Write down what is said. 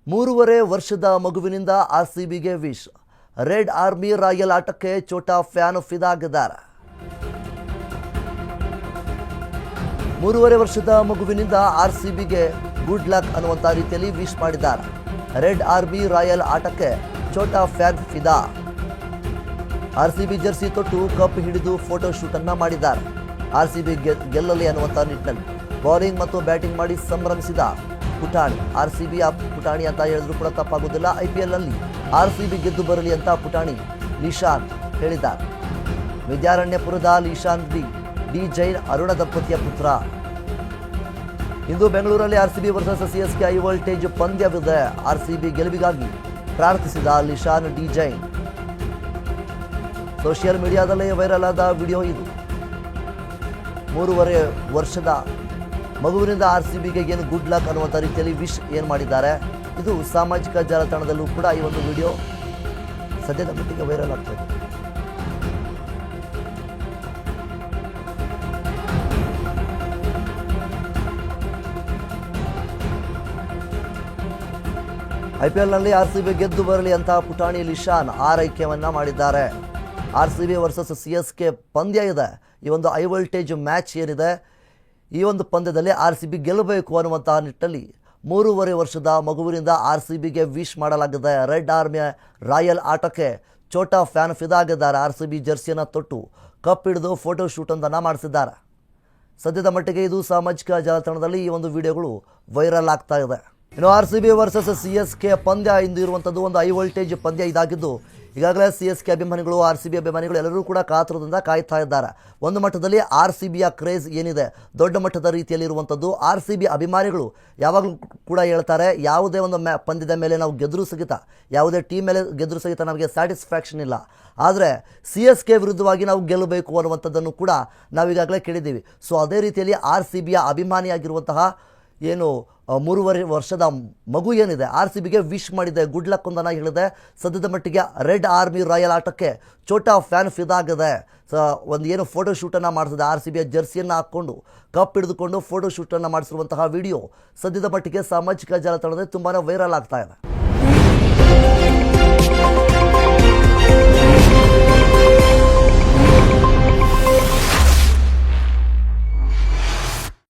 3.5 ವರ್ಷದ ಮಗುವಿನಿಂದ ಆರ್ಸಿಬಿಗೆ wish. Red army royal ಆಟಕ್ಕೆ ಚೋಟಾ fan ಫಿದಾಗಿದ್ದಾರೆ. 3.5 ವರ್ಷದ ಮಗುವಿನಿಂದ ಆರ್ಸಿಬಿಗೆ ಗುಡ್ ಲಕ್ ಅನ್ನುವಂಥ ರೀತಿಯಲ್ಲಿ ವಿಶ್ ಮಾಡಿದ್ದಾರೆ. ರೆಡ್ ಆರ್ಮಿ ರಾಯಲ್ ಆಟಕ್ಕೆ ಚೋಟಾ ಫ್ಯಾನ್ ಫಿದಾ. ಆರ್ಸಿಬಿ ಜರ್ಸಿ ತೊಟ್ಟು ಕಪ್ ಹಿಡಿದು ಫೋಟೋ ಶೂಟ್ ಅನ್ನ ಮಾಡಿದ್ದಾರೆ. ಆರ್ಸಿಬಿ ಗೆಲ್ಲಲಿ ಅನ್ನುವಂಥ ನಿಟ್ಟಿನಲ್ಲಿ ಬೌಲಿಂಗ್ ಮತ್ತು ಬ್ಯಾಟಿಂಗ್ ಮಾಡಿ ಸಂಭ್ರಮಿಸಿದ ಪುಟಾಣಿ. ಆರ್ಸಿಬಿ ಪುಟಾಣಿ ಅಂತ ಹೇಳಿದ್ರು ಕೂಡ ತಪ್ಪಾಗುವುದಿಲ್ಲ. IPL ನಲ್ಲಿ ಆರ್ಸಿಬಿ ಗೆದ್ದು ಬರಲಿ ಅಂತ ಪುಟಾಣಿ ಲಿಶಾನ್ ಹೇಳಿದ್ದಾರೆ. ವಿದ್ಯಾರಣ್ಯಪುರದ ಲಿಶಾನ್ ಡಿ ಜೈನ್ ಅರುಣ ದಂಪತಿಯ ಪುತ್ರ. ಇಂದು ಬೆಂಗಳೂರಲ್ಲಿ RCB versus CSK high voltage ಪಂದ್ಯವಿದೆ. ಆರ್ಸಿಬಿ ಗೆಲುವಿಗಾಗಿ ಪ್ರಾರ್ಥಿಸಿದ ಲಿಶಾನ್ ಡಿ ಜೈನ್. ಸೋಷಿಯಲ್ ಮೀಡಿಯಾದಲ್ಲೇ ವೈರಲ್ ಆದ ವಿಡಿಯೋ ಇದು. 3.5 ವರ್ಷದ ಮಗುವಿನಿಂದ ಆರ್ಸಿಬಿಗೆ ಏನು ಗುಡ್ ಲಕ್ ಅನ್ನುವಂಥ ರೀತಿಯಲ್ಲಿ ವಿಶ್ ಏನು ಮಾಡಿದ್ದಾರೆ. ಇದು ಸಾಮಾಜಿಕ ಜಾಲತಾಣದಲ್ಲೂ ಕೂಡ ಈ ಒಂದು ವಿಡಿಯೋ ಸದ್ಯದ ಮಟ್ಟಿಗೆ ವೈರಲ್ ಆಗ್ತದೆ. IPL ನಲ್ಲಿ ಆರ್ಸಿಬಿ ಗೆದ್ದು ಬರಲಿ ಅಂತ ಪುಟಾಣಿ ಲಿಶಾನ್ ಆರೈಕೆಯನ್ನ ಮಾಡಿದ್ದಾರೆ. ಆರ್ಸಿಬಿ ವರ್ಸಸ್ CSK ಪಂದ್ಯ ಇದೆ. ಈ ಒಂದು ಹೈ ವೋಲ್ಟೇಜ್ ಮ್ಯಾಚ್ ಏನಿದೆ, ಈ ಒಂದು ಪಂದ್ಯದಲ್ಲಿ ಆರ್ಸಿಬಿ ಗೆಲ್ಲಬೇಕು ಅನ್ನುವಂತಹ ನಿಟ್ಟಿನಲ್ಲಿ 3.5 ವರ್ಷದ ಮಗುವಿನಿಂದ ಆರ್ಸಿಬಿಗೆ ವಿಶ್ ಮಾಡಲಾಗಿದೆ. ರೆಡ್ ಆರ್ಮಿ ರಾಯಲ್ ಆಟಕ್ಕೆ ಚೋಟಾ ಫ್ಯಾನ್ ಫಿದಾಗಿದ್ದಾರೆ. ಆರ್ಸಿಬಿ ಜರ್ಸಿಯನ್ನು ತೊಟ್ಟು ಕಪ್ ಹಿಡಿದು ಫೋಟೋ ಶೂಟ್ ಒಂದನ್ನು ಮಾಡಿಸಿದ್ದಾರೆ. ಸದ್ಯದ ಮಟ್ಟಿಗೆ ಇದು ಸಾಮಾಜಿಕ ಜಾಲತಾಣದಲ್ಲಿ ಈ ಒಂದು ವಿಡಿಯೋಗಳು ವೈರಲ್ ಆಗ್ತಾ ಇದೆ. ಇನ್ನು ಆರ್ಸಿಬಿ ವರ್ಸಸ್ CSK ಪಂದ್ಯ ಇಂದು ಇರುವಂಥದ್ದು ಒಂದು ಹೈ ವೋಲ್ಟೇಜ್ ಪಂದ್ಯ ಇದಾಗಿದ್ದು, ಈಗಾಗಲೇ CSK ಅಭಿಮಾನಿಗಳು ಆರ್ಸಿಬಿ ಅಭಿಮಾನಿಗಳು ಎಲ್ಲರೂ ಕೂಡ ಕಾತುರದಿಂದ ಕಾಯ್ತಾ ಇದ್ದಾರೆ. ಒಂದು ಮಟ್ಟದಲ್ಲಿ ಆರ್ಸಿಬಿಯ ಕ್ರೇಜ್ ಏನಿದೆ ದೊಡ್ಡ ಮಟ್ಟದ ರೀತಿಯಲ್ಲಿ ಇರುವಂಥದ್ದು. ಆರ್ಸಿಬಿ ಅಭಿಮಾನಿಗಳು ಯಾವಾಗಲೂ ಕೂಡ ಹೇಳ್ತಾರೆ, ಯಾವುದೇ ಒಂದು ಪಂದ್ಯದ ಮೇಲೆ ನಾವು ಗೆದ್ದರೂ ಸಹಿತ, ಯಾವುದೇ ಟೀಮ್ ಮೇಲೆ ಗೆದ್ದರೂ ಸಹಿತ ನಮಗೆ ಸ್ಯಾಟಿಸ್ಫ್ಯಾಕ್ಷನ್ ಇಲ್ಲ, ಆದರೆ CSK ವಿರುದ್ಧವಾಗಿ ನಾವು ಗೆಲ್ಲಬೇಕು ಅನ್ನುವಂಥದ್ದನ್ನು ಕೂಡ ನಾವೀಗಾಗಲೇ ಕೇಳಿದ್ದೀವಿ. ಸೊ ಅದೇ ರೀತಿಯಲ್ಲಿ ಆರ್ಸಿಬಿಯ ಅಭಿಮಾನಿಯಾಗಿರುವಂತಹ ಏನು 3.5 ವರ್ಷದ ಮಗು ಏನಿದೆ ಆರ್ಸಿಬಿಗೆ ವಿಶ್ ಮಾಡಿದೆ, ಗುಡ್ ಲಕ್ ಒಂದನ್ನು ಹೇಳಿದೆ. ಸದ್ಯದ ಮಟ್ಟಿಗೆ ರೆಡ್ ಆರ್ಮಿ ರಾಯಲ್ ಆಟಕ್ಕೆ ಚೋಟಾ ಫ್ಯಾನ್ ಫಿದಾಗಿದೆ. ಒಂದು ಏನು ಫೋಟೋ ಶೂಟನ್ನು ಮಾಡಿಸಿದೆ. ಆರ್ಸಿಬಿಯ ಜರ್ಸಿಯನ್ನು ಹಾಕ್ಕೊಂಡು ಕಪ್ ಹಿಡಿದುಕೊಂಡು ಫೋಟೋ ಶೂಟನ್ನು ಮಾಡಿಸಿರುವಂತಹ ವಿಡಿಯೋ ಸದ್ಯದ ಮಟ್ಟಿಗೆ ಸಾಮಾಜಿಕ ಜಾಲತಾಣದಲ್ಲಿ ತುಂಬಾ ವೈರಲ್ ಆಗ್ತಾ ಇದೆ.